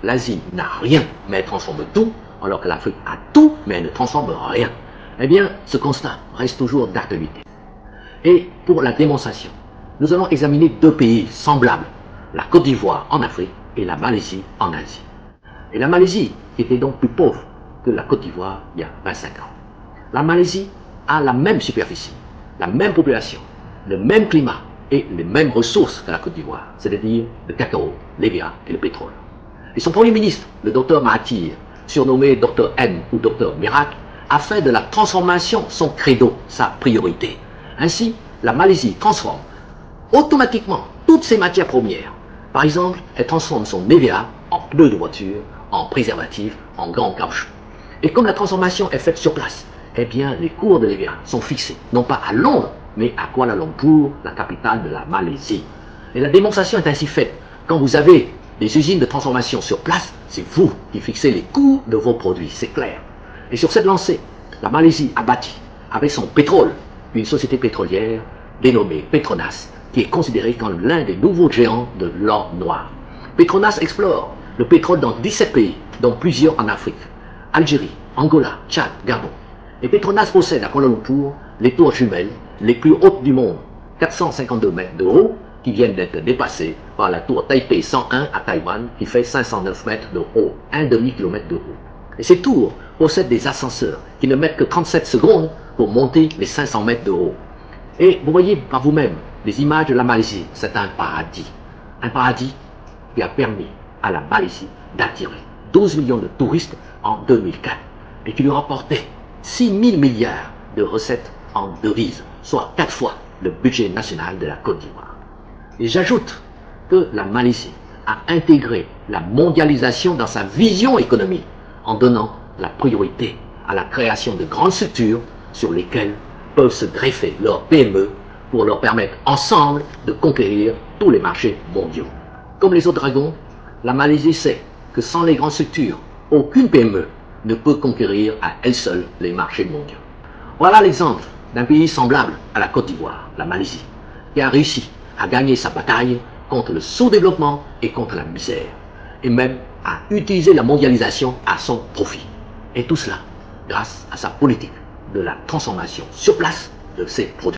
l'Asie n'a rien, mais elle transforme tout, alors que l'Afrique a tout, mais elle ne transforme rien. Eh bien, ce constat reste toujours d'actualité. Et pour la démonstration, nous allons examiner deux pays semblables, la Côte d'Ivoire en Afrique et la Malaisie en Asie. Et la Malaisie était donc plus pauvre que la Côte d'Ivoire il y a 25 ans. La Malaisie a la même superficie, la même population, le même climat et les mêmes ressources que la Côte d'Ivoire, c'est-à-dire le cacao, l'EVA et le pétrole. Et son premier ministre, le docteur Mahathir, surnommé Dr M ou Dr Miracle, a fait de la transformation son credo, sa priorité. Ainsi, la Malaisie transforme automatiquement toutes ses matières premières. Par exemple, elle transforme son EVA en pneus de voiture, en préservatifs, en gants caoutchouc. Et comme la transformation est faite sur place, eh bien, les cours de l'EVA sont fixés, non pas à Londres, mais à Kuala Lumpur, la capitale de la Malaisie. Et la démonstration est ainsi faite. Quand vous avez des usines de transformation sur place, c'est vous qui fixez les coûts de vos produits, c'est clair. Et sur cette lancée, la Malaisie a bâti, avec son pétrole, une société pétrolière dénommée Petronas, qui est considérée comme l'un des nouveaux géants de l'or noir. Petronas explore le pétrole dans 17 pays, dont plusieurs en Afrique, Algérie, Angola, Tchad, Gabon. Et Petronas possède à Kuala Lumpur les tours jumelles les plus hautes du monde, 452 mètres de haut, qui viennent d'être dépassées par la tour Taipei 101 à Taïwan, qui fait 509 mètres de haut, un demi-kilomètre de haut. Et ces tours possèdent des ascenseurs qui ne mettent que 37 secondes pour monter les 500 mètres de haut. Et vous voyez par vous-même les images de la Malaisie, c'est un paradis. Un paradis qui a permis à la Malaisie d'attirer 12 millions de touristes en 2004 et qui lui rapportait 6 000 milliards de recettes en devises, soit 4 fois le budget national de la Côte d'Ivoire. Et j'ajoute que la Malaisie a intégré la mondialisation dans sa vision économique en donnant la priorité à la création de grandes structures sur lesquelles peuvent se greffer leurs PME pour leur permettre ensemble de conquérir tous les marchés mondiaux. Comme les autres dragons, la Malaisie sait que sans les grandes structures, aucune PME ne peut conquérir à elle seule les marchés mondiaux. Voilà l'exemple d'un pays semblable à la Côte d'Ivoire, la Malaisie, qui a réussi à gagner sa bataille contre le sous-développement et contre la misère, et même à utiliser la mondialisation à son profit. Et tout cela grâce à sa politique de la transformation sur place de ses produits.